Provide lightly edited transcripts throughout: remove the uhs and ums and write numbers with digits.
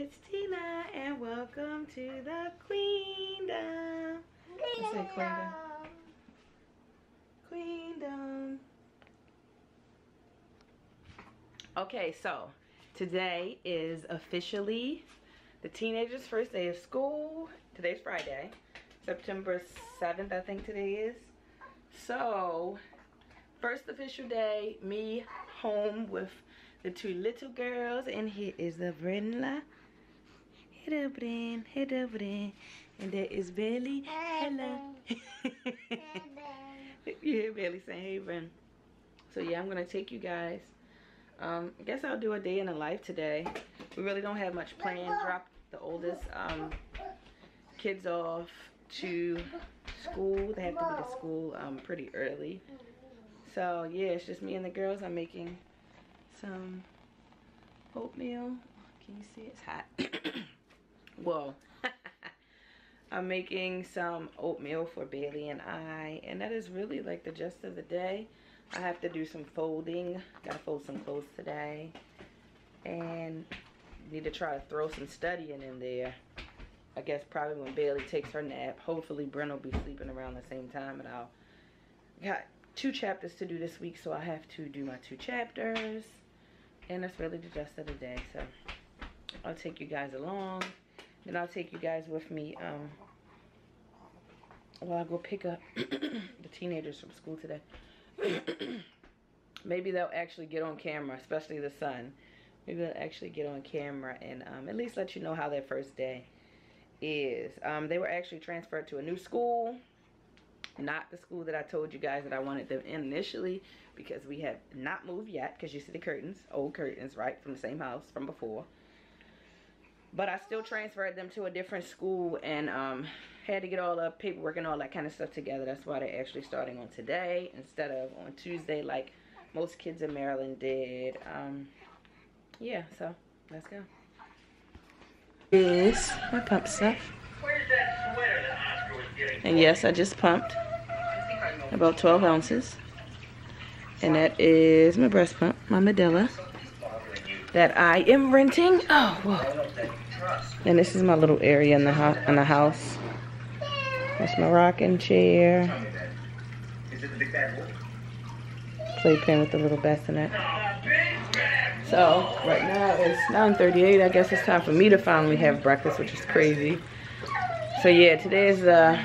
it's Tina, and welcome to the Qweendom. I said Qweendom. Qweendom. Okay, so today is officially the teenagers' first day of school. Today's Friday, September 7th, I think today is. So, first official day, me home with the two little girls, and here is the Brenda. Hello, Bren. Hello, Bren. And there is Bailey. Hello. You hear Bailey saying, hey, Bren. So, yeah, I'm going to take you guys. I guess I'll do a day in the life today. We really don't have much planned. Drop the oldest kids off to school. They have to be to school pretty early. So, yeah, it's just me and the girls. I'm making some oatmeal. Can you see it's hot? Whoa. I'm making some oatmeal for Bailey and I, and that is really like the gist of the day. I have to do some folding. Gotta fold some clothes today, and need to try to throw some studying in there. I guess probably when Bailey takes her nap. Hopefully Bren will be sleeping around the same time, and I'll got 2 chapters to do this week, so I have to do my 2 chapters. And that's really the gist of the day. So I'll take you guys along. Then I'll take you guys with me while I go pick up the teenagers from school today. Maybe they'll actually get on camera, especially the son. Maybe they'll actually get on camera and at least let you know how their first day is. They were actually transferred to a new school. Not the school that I told you guys that I wanted them in initially, because we have not moved yet, because you see the curtains, old curtains, right, from the same house from before. But I still transferred them to a different school, and had to get all the paperwork and all that kind of stuff together. That's why they're actually starting on today instead of on Tuesday like most kids in Maryland did. Yeah, so let's go. Is my pump stuff. And yes, I just pumped about 12 ounces. And that is my breast pump, my Medela, that I am renting. Oh, whoa. And this is my little area in the house. That's my rocking chair. Playpen with the little bassinet. So, right now it's 9:38. I guess it's time for me to finally have breakfast, which is crazy. So yeah, today is,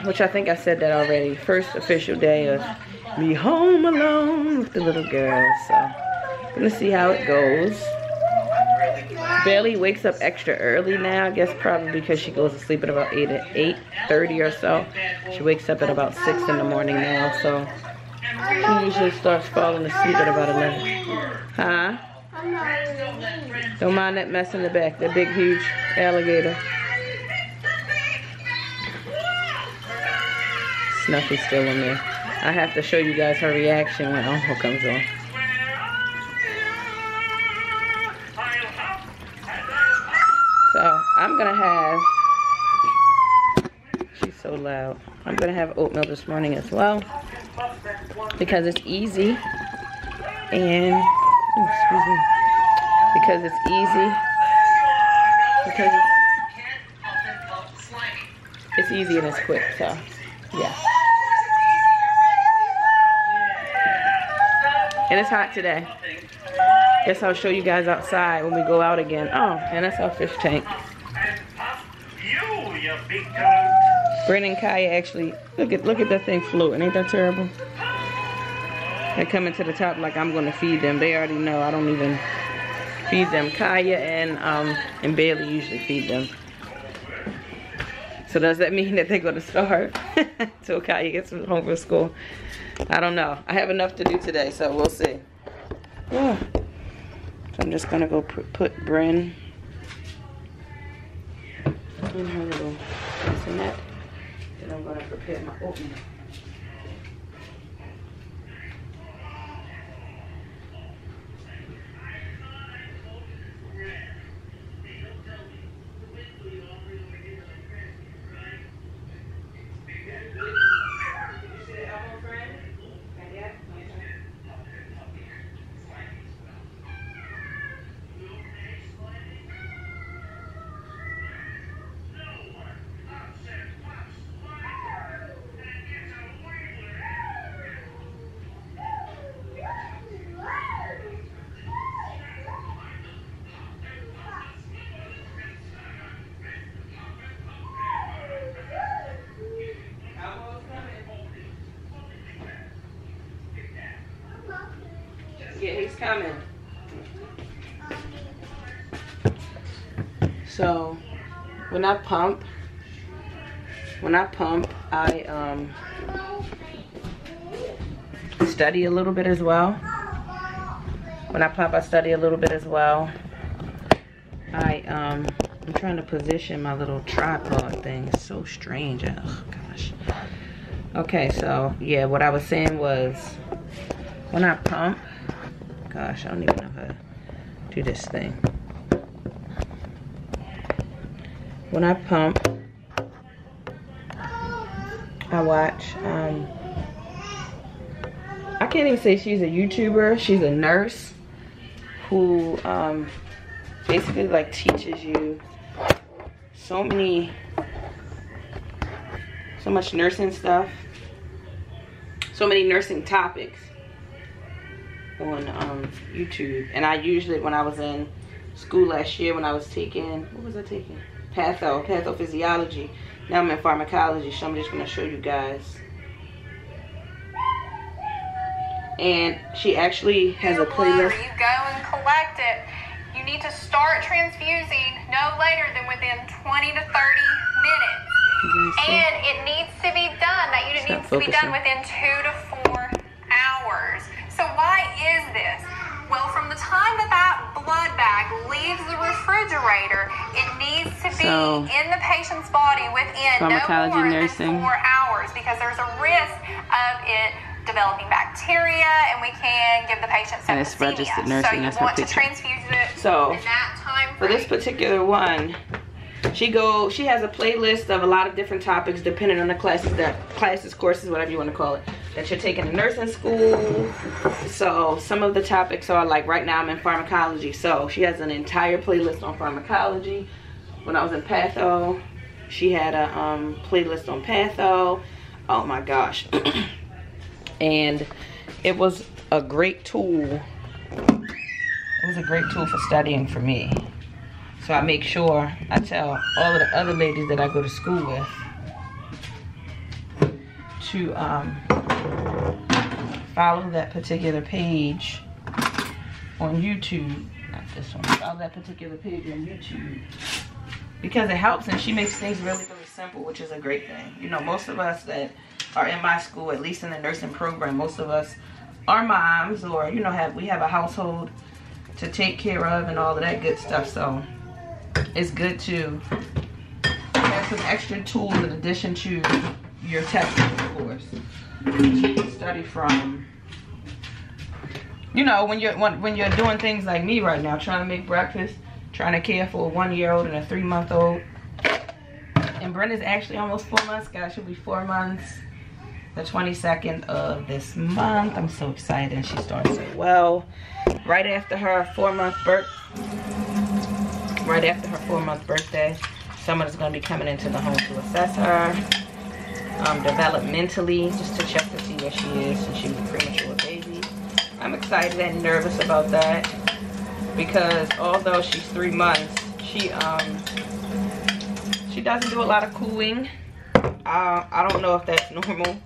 which I think I said that already, first official day of me home alone with the little girls. So, gonna see how it goes. Bailey wakes up extra early now, I guess probably because she goes to sleep at about 8:30 or so. She wakes up at about 6 in the morning now, so she usually starts falling asleep at about 11. Huh? Don't mind that mess in the back, that big huge alligator. Snuffy's still in there. I have to show you guys her reaction when Uncle comes on. So I'm gonna have, she's so loud. I'm gonna have oatmeal this morning as well because it's easy, and excuse me, because it's easy, because it's easy and it's quick. So yeah. And it's hot today. Guess I'll show you guys outside when we go out again. Oh, and that's our fish tank. Brent and Kaya actually, look at that thing floating. Ain't that terrible? They're coming to the top like I'm gonna feed them. They already know I don't even feed them. Kaya and Bailey usually feed them. So does that mean that they're gonna starve until Kaya gets home from school? I don't know. I have enough to do today, so we'll see. Yeah. So I'm just gonna go put Bren in her little bassinet. Then I'm gonna prepare my oatmeal. Yeah, he's coming. So when I pump, I study a little bit as well. When I pump, I study a little bit as well. I'm trying to position my little tripod thing. It's so strange. Oh gosh. Okay, so yeah, what I was saying was when I pump, gosh, I don't even know how to do this thing. When I pump, I watch, I can't even say she's a YouTuber. She's a nurse who basically like teaches you so much nursing stuff, so many nursing topics on YouTube. And I usually, when I was in school last year, when I was taking, what was I taking? Pathophysiology. Now I'm in pharmacology, so I'm just going to show you guys. And she actually has a playlist. You go and collect it. You need to start transfusing no later than within 20 to 30 minutes. And it needs to be done. That unit needs to be done within 2 to 4 hours. So why is this? Well, from the time that blood bag leaves the refrigerator, it needs to be in the patient's body within no more than 4 hours, because there's a risk of it developing bacteria, and we can give the patient septicemia. And it's registered nursing. So you want to transfuse it in that time frame. For this particular one, she has a playlist of a lot of different topics depending on the classes, courses, whatever you want to call it, that you're taking in nursing school. So some of the topics are like, right now I'm in pharmacology, so she has an entire playlist on pharmacology. When I was in patho, she had a playlist on patho. Oh my gosh. And it was a great tool. It was a great tool for studying for me. So I make sure I tell all of the other ladies that I go to school with to follow that particular page on YouTube. Not this one. Follow that particular page on YouTube, because it helps, and she makes things really, really simple, which is a great thing. You know, most of us that are in my school, at least in the nursing program, most of us are moms, or you know, we have a household to take care of and all of that good stuff. So it's good to have some extra tools in addition to your textbook, of course, you can study from. You know, when you're doing things like me right now, trying to make breakfast, trying to care for a 1-year-old and a 3-month-old, and Brenda's actually almost 4 months, guys. She'll be 4 months the 22nd of this month. I'm so excited, and she's doing so well. Right after her 4-month birthday, someone is going to be coming into the home to assess her developmentally, just to check to see where she is, since she's a premature baby. I'm excited and nervous about that, because although she's 3 months, she doesn't do a lot of cooing. I don't know if that's normal,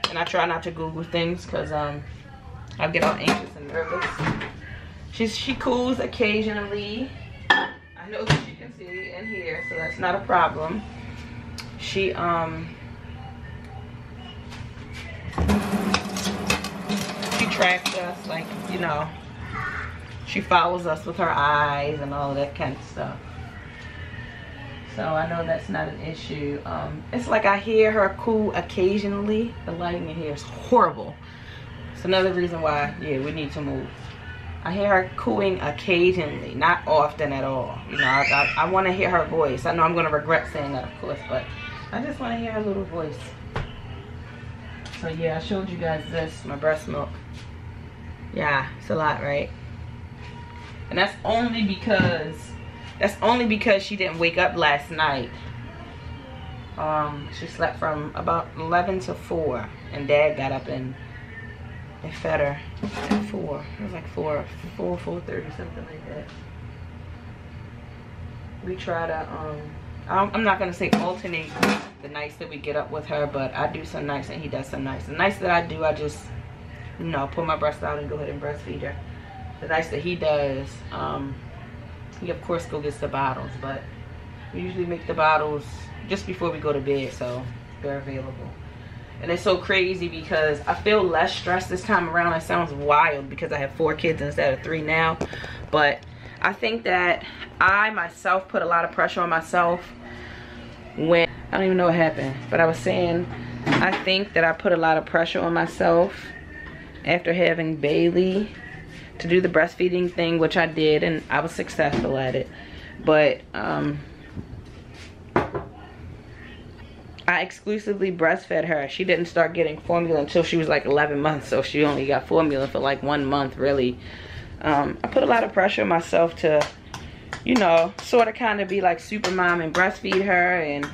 and I try not to Google things because I get all anxious and nervous. She coos occasionally. I know that you can see and hear, so that's not a problem. She tracks us, like, you know, she follows us with her eyes and all of that kind of stuff. So I know that's not an issue. It's like I hear her coo occasionally. The lighting in here is horrible. It's another reason why, yeah, we need to move. I hear her cooing occasionally, not often at all. You know, I want to hear her voice. I know I'm going to regret saying that, of course, but I just want to hear her little voice. So yeah, I showed you guys this, my breast milk. Yeah, it's a lot, right? And that's only because she didn't wake up last night. She slept from about 11 to 4, and Dad got up and fed her at 4. It was like 4:30, something like that. We try to I'm not gonna say alternate the nights that we get up with her, but I do some nights and he does some nights. The nights that I do, I just, you know, pull my breast out and go ahead and breastfeed her. the nights that he does, he of course go gets the bottles, but we usually make the bottles just before we go to bed, so they're available. And it's so crazy because I feel less stressed this time around. It sounds wild because I have 4 kids instead of 3 now, but I think that I myself put a lot of pressure on myself when, I don't even know what happened, but I was saying I think that I put a lot of pressure on myself after having Bailey to do the breastfeeding thing, which I did, and I was successful at it. But I exclusively breastfed her. She didn't start getting formula until she was like 11 months, so she only got formula for like 1 month, really. I put a lot of pressure on myself to, you know, sort of kind of be like super mom and breastfeed her, and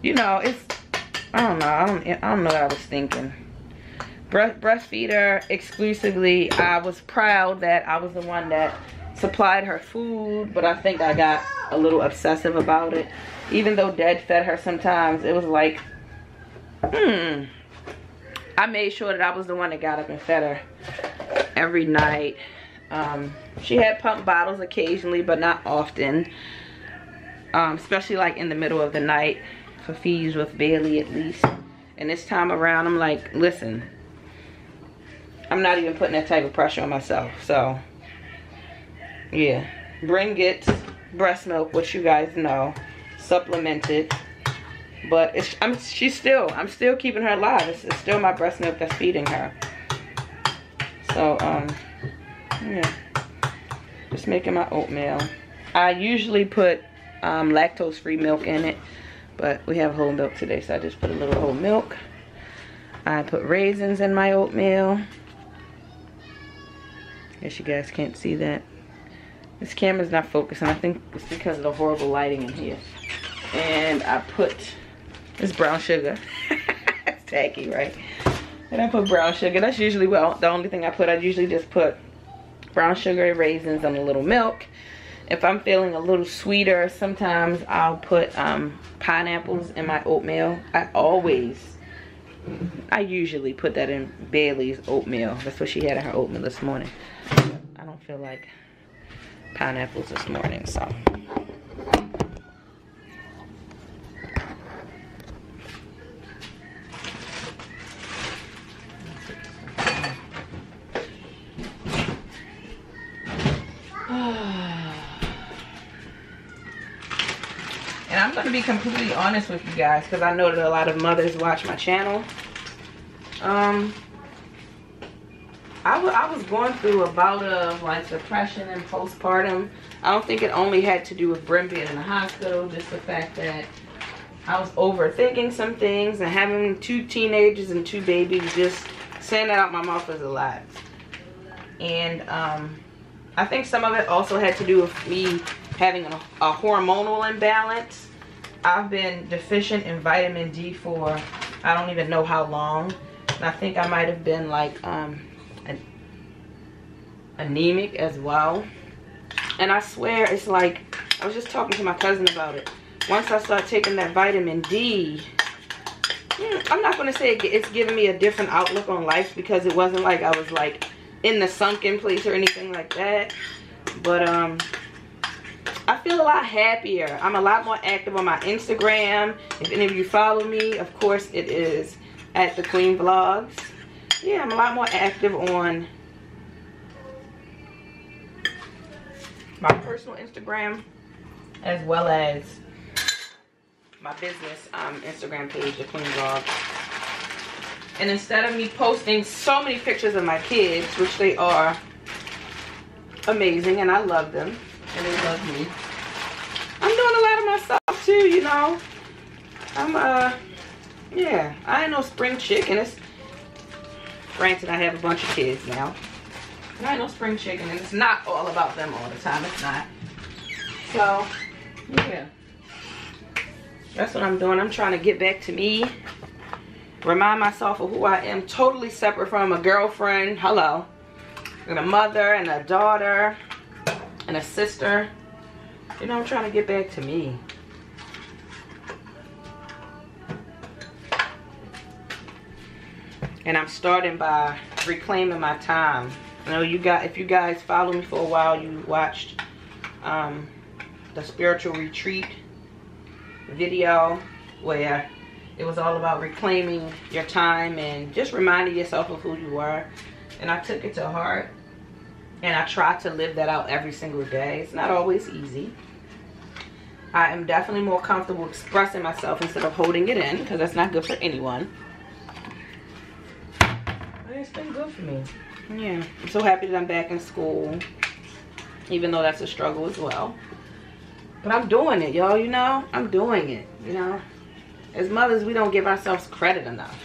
you know, it's, I don't know what I was thinking. Breastfeed her exclusively. I was proud that I was the one that supplied her food, but I think I got a little obsessive about it. Even though Dad fed her sometimes, it was like, I made sure that I was the one that got up and fed her every night. She had pump bottles occasionally, but not often. Especially like in the middle of the night for feeds with Bailey at least. And this time around, I'm like, listen, I'm not even putting that type of pressure on myself. So, yeah. Bryn gets breast milk, which you guys know, supplemented. But it's, I'm still keeping her alive. It's still my breast milk that's feeding her. So, yeah. Just making my oatmeal. I usually put lactose-free milk in it, but we have whole milk today, so I just put a little whole milk. I put raisins in my oatmeal. Guess you guys can't see that. This camera's not focusing. I think it's because of the horrible lighting in here. And I put this brown sugar. It's tacky, right? And I put brown sugar. That's usually, well, the only thing I put. I usually just put brown sugar and raisins and a little milk. If I'm feeling a little sweeter, sometimes I'll put pineapples in my oatmeal. I usually put that in Bailey's oatmeal. That's what she had in her oatmeal this morning. I don't feel like pineapples this morning, so. And I'm going to be completely honest with you guys, because I know that a lot of mothers watch my channel. I was going through a bout of like depression and postpartum. I don't think it only had to do with Bryn being in the hospital, just the fact that I was overthinking some things, and having 2 teenagers and 2 babies, just saying that out my mouth is a lot. And I think some of it also had to do with me having a hormonal imbalance. I've been deficient in vitamin D for I don't even know how long. And I think I might have been like anemic as well. And I swear it's like, I was just talking to my cousin about it. Once I start taking that vitamin D, I'm not going to say it's giving me a different outlook on life, because it wasn't like I was like in the sunken place or anything like that. But I feel a lot happier. I'm a lot more active on my Instagram. If any of you follow me, of course it is at the Queen Vlogs. Yeah, I'm a lot more active on my personal Instagram, as well as my business Instagram page, the Queen Vlogs. And instead of me posting so many pictures of my kids, which they are amazing and I love them and they love me, I'm doing a lot of myself too, you know. Yeah, I ain't no spring chicken. It's, granted, I have a bunch of kids now. I ain't no spring chicken, and it's not all about them all the time. It's not. So, yeah. That's what I'm doing. I'm trying to get back to me. Remind myself of who I am, totally separate from a girlfriend. Hello. And a mother, and a daughter, and a sister. You know, I'm trying to get back to me. And I'm starting by reclaiming my time. I know if you guys follow me for a while, you watched the spiritual retreat video where it was all about reclaiming your time and just reminding yourself of who you are. And I took it to heart, and I try to live that out every single day. It's not always easy. I am definitely more comfortable expressing myself instead of holding it in, because that's not good for anyone. But it's been good for me. Yeah, I'm so happy that I'm back in school, even though that's a struggle as well. But I'm doing it, y'all, you know? I'm doing it, you know? As mothers, we don't give ourselves credit enough.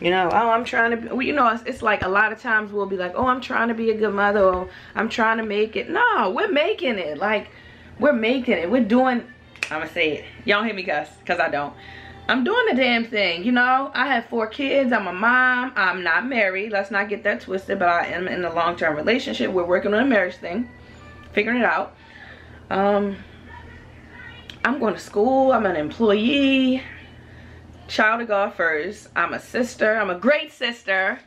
You know, oh, I'm trying to be, you know, it's like a lot of times we'll be like, oh, I'm trying to be a good mother, or I'm trying to make it. No, we're making it. Like, we're making it. We're doing, I'm gonna say it. Y'all don't hear me cuss, because I don't. I'm doing the damn thing, you know? I have 4 kids. I'm a mom. I'm not married. Let's not get that twisted, but I am in a long-term relationship. We're working on a marriage thing, figuring it out. I'm going to school. I'm an employee. Child of God first. I'm a sister. I'm a great sister.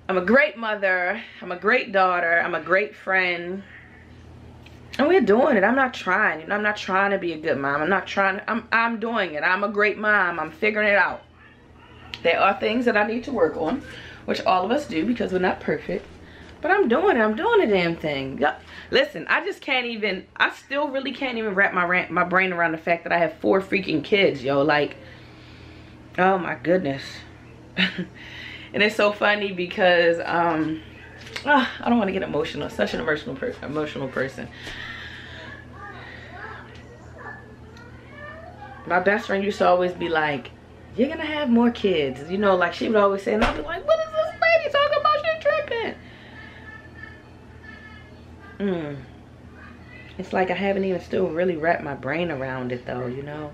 I'm a great mother. I'm a great daughter. I'm a great friend. And we're doing it. I'm not trying. You know, I'm not trying to be a good mom. I'm not trying. I'm doing it. I'm a great mom. I'm figuring it out. There are things that I need to work on, which all of us do because we're not perfect. But I'm doing it. I'm doing the damn thing. Listen, I just can't even, I still really can't even wrap my brain around the fact that I have 4 freaking kids, yo. Like, oh my goodness. And it's so funny because, I don't want to get emotional. Such an emotional person. My best friend used to always be like, you're gonna have more kids. You know, like she would always say, and I'd be like, what is this lady talking about? She's tripping. It's like I haven't even still really wrapped my brain around it though, you know.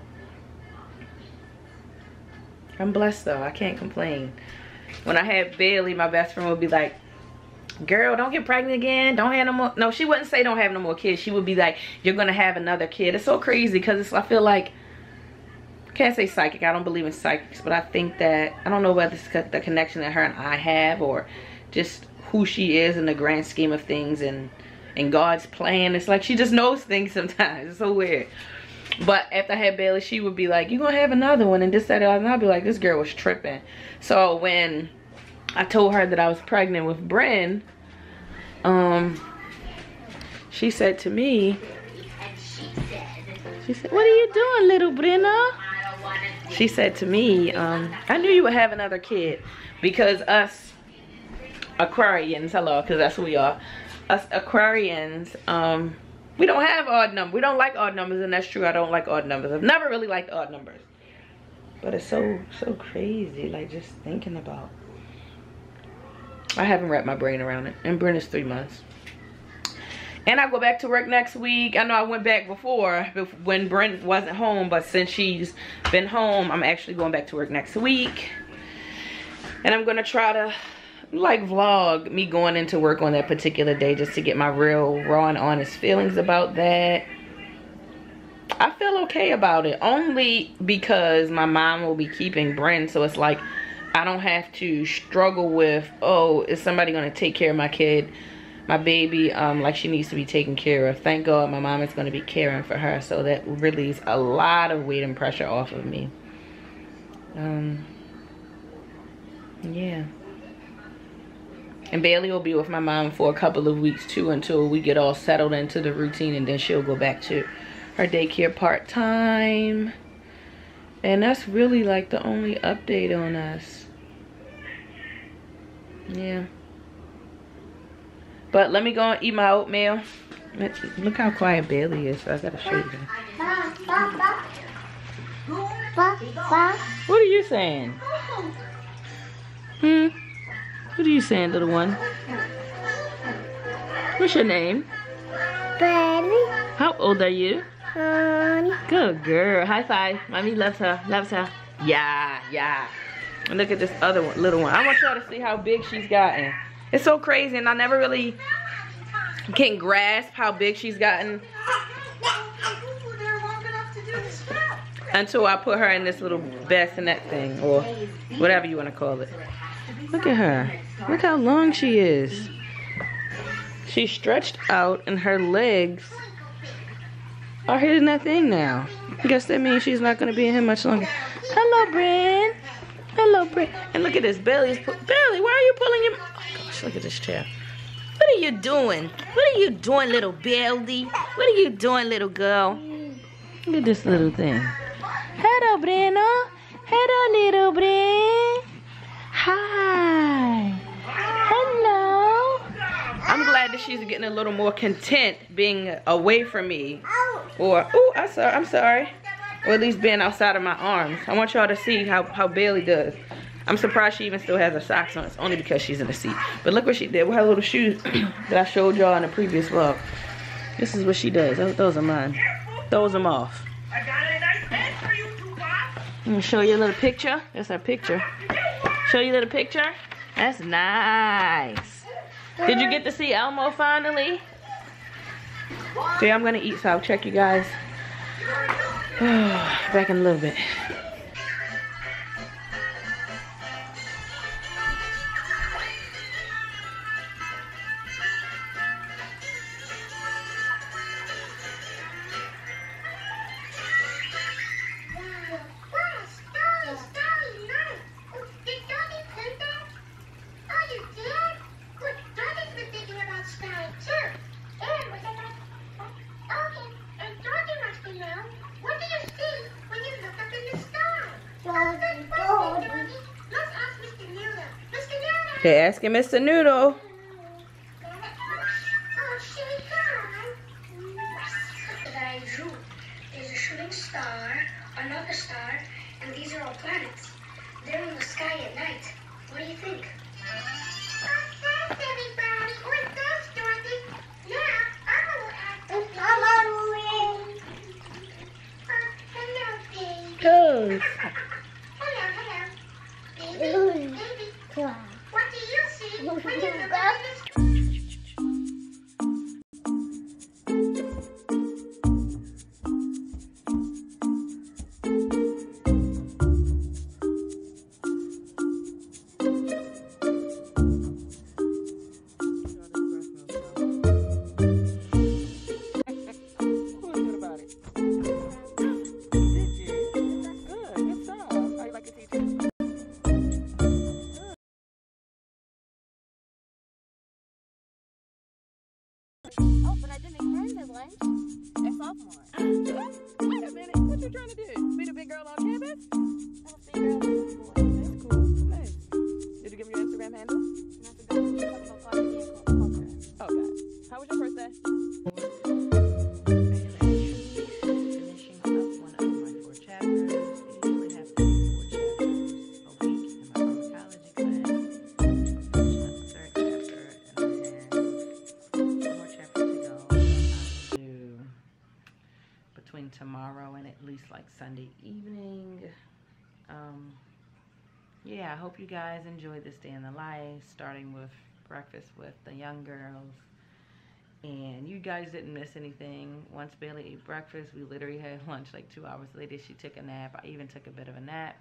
I'm blessed though. I can't complain. When I had Bailey, my best friend would be like, girl, don't get pregnant again. Don't have no more. No, she wouldn't say don't have no more kids. She would be like, you're gonna have another kid. It's so crazy because I feel like, I can't say psychic. I don't believe in psychics, but I think that, I don't know whether it's the connection that her and I have or just who she is in the grand scheme of things and God's plan. It's like she just knows things sometimes. It's so weird. But after I had Bailey, she would be like, you're gonna have another one and this, that, and I'd be like, this girl was tripping. So when I told her that I was pregnant with Bryn, she said to me, she said, what are you doing, little Brenna? She said to me, I knew you would have another kid because us Aquarians, hello, because that's who we are. Us Aquarians, we don't have odd numbers. We don't like odd numbers, and that's true. I don't like odd numbers. I've never really liked odd numbers. But it's so crazy, like just thinking about. I haven't wrapped my brain around it. And Bryn is 3 months. And I go back to work next week. I know I went back before when Bryn wasn't home, but since she's been home, I'm actually going back to work next week. And I'm gonna try to like vlog me going into work on that particular day just to get my real raw and honest feelings about that. I feel okay about it only because my mom will be keeping Bryn, so it's like I don't have to struggle with, oh, is somebody gonna take care of my kid, my baby, like she needs to be taken care of. Thank God my mom is gonna be caring for her, so that relieves a lot of weight and pressure off of me. Yeah. And Bailey will be with my mom for a couple of weeks too until we get all settled into the routine, and then she'll go back to her daycare part-time. And that's really like the only update on us. Yeah. But let me go and eat my oatmeal. Look how quiet Bailey is. So I gotta show you that. What are you saying? What are you saying, little one? What's your name? Bailey. How old are you? Good girl. High five. Mommy loves her. Loves her. Yeah, yeah. And look at this other one, little one. I want y'all to see how big she's gotten. It's so crazy, and I never really can grasp how big she's gotten until I put her in this little bassinet thing, or whatever you want to call it. Look at her. Look how long she is. She's stretched out and her legs are hitting that thing now. I guess that means she's not going to be in here much longer. Hello, Bren. Hello, Bren. And look at this. Bailey, why are you pulling your... Oh, gosh, look at this chair. What are you doing? What are you doing, little Bailey? What are you doing, little girl? Look at this little thing. Hello, Breno. Hello, little Bren. Hi. Hello. I'm glad that she's getting a little more content being away from me. Or, oh, I'm sorry. Or at least being outside of my arms. I want y'all to see how Bailey does. I'm surprised she even still has her socks on. It's only because she's in the seat. But look what she did with her little shoes that I showed y'all in the previous vlog. This is what she does. Those are mine. Throws them off. I got a nice bed for you two, Bob. Let me show you a little picture. That's our picture. Show you a little picture. That's nice. Did you get to see Elmo finally? Okay, I'm gonna eat, so I'll check you guys back in a little bit. Okay, asking Mr. Noodle. That I drew. There's a shooting star, another star, and these are all planets. They're in the sky at night. What do you think? Toes. What do you see when you look at this? Oh, but I didn't earn the lunch. They're sophomore. Wait a minute. What you trying to do? Be the big girl on campus? I'm a big girl in school. That's cool. Nice. Did you give me your Instagram handle? Not to go to a party vehicle culture. Oh, got it. How was your first day? Finishing up one of my 4 chapters. I usually have 4 chapters a week in my pharmacology class. Finishing up the 3rd chapter, and then 1 more chapter to go. I'll do between tomorrow and at least like Sunday evening. Yeah, I hope you guys enjoyed this day in the life, starting with breakfast with the young girls. And you guys didn't miss anything. Once Bailey ate breakfast, we literally had lunch like 2 hours later. She took a nap. I even took a bit of a nap.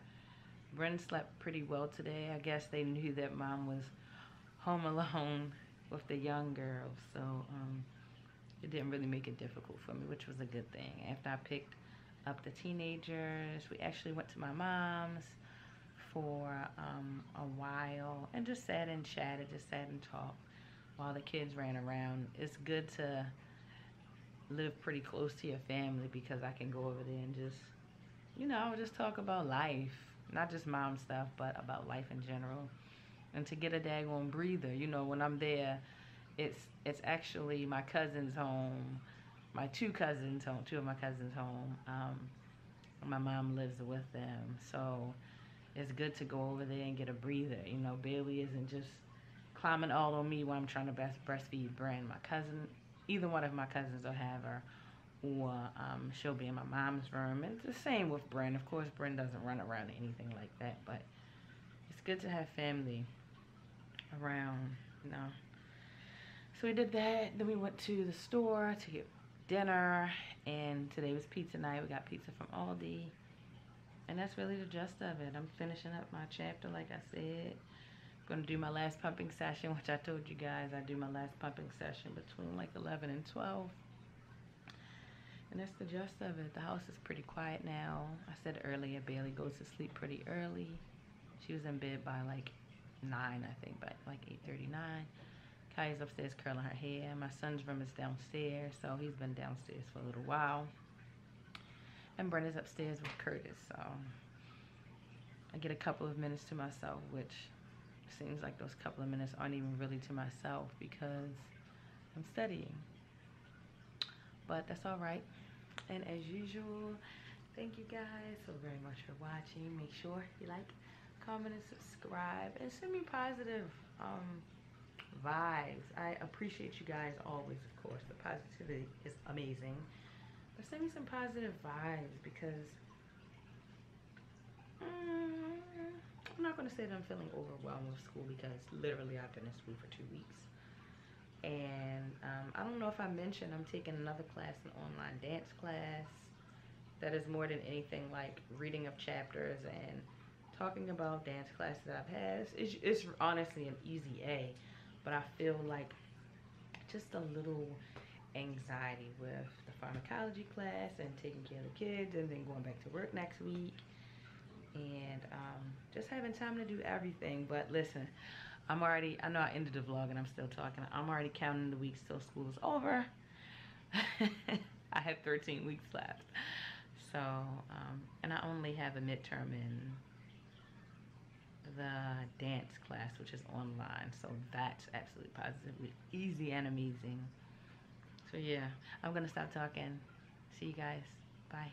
Bren slept pretty well today. I guess they knew that mom was home alone with the young girls. So it didn't really make it difficult for me, which was a good thing. After I picked up the teenagers, we actually went to my mom's for a while and just sat and chatted, just sat and talked while the kids ran around. It's good to live pretty close to your family because I can go over there and just, you know, just talk about life. Not just mom stuff, but about life in general. And to get a daggone breather, you know, when I'm there, it's actually my cousin's home, my 2 cousins home, 2 of my cousins home. My mom lives with them, so it's good to go over there and get a breather. You know, Bailey isn't just climbing all on me while I'm trying to breastfeed Bren. My cousin, either one of my cousins will have her, or she'll be in my mom's room. And it's the same with Bren. Of course, Bren doesn't run around or anything like that, but it's good to have family around, you know. So we did that. Then we went to the store to get dinner, and today was pizza night. We got pizza from Aldi. And that's really the gist of it. I'm finishing up my chapter, like I said. Gonna do my last pumping session, which I told you guys I do my last pumping session between like 11 and 12. And that's the gist of it. The house is pretty quiet now. I said earlier, Bailey goes to sleep pretty early. She was in bed by like 9, I think, by like 8:39. Kai's upstairs curling her hair. My son's room is downstairs, so he's been downstairs for a little while. And Brenda's upstairs with Curtis, so I get a couple of minutes to myself, which seems like those couple of minutes aren't even really to myself because I'm studying. But that's all right. And as usual, thank you guys so very much for watching. Make sure you like, comment, and subscribe, and send me positive vibes. I appreciate you guys always, of course. The positivity is amazing. But send me some positive vibes because I'm not going to say that I'm feeling overwhelmed with school because literally I've been in school for 2 weeks. And I don't know if I mentioned I'm taking another class, an online dance class that is more than anything like reading of chapters and talking about dance classes that I've had. It's honestly an easy A, but I feel like just a little anxiety with the pharmacology class and taking care of the kids and then going back to work next week. And just having time to do everything. But listen, I know I ended the vlog and I'm still talking. I'm already counting the weeks till school is over. I have 13 weeks left. So, and I only have a midterm in the dance class, which is online. So that's absolutely positively easy and amazing. So yeah, I'm gonna stop talking. See you guys. Bye.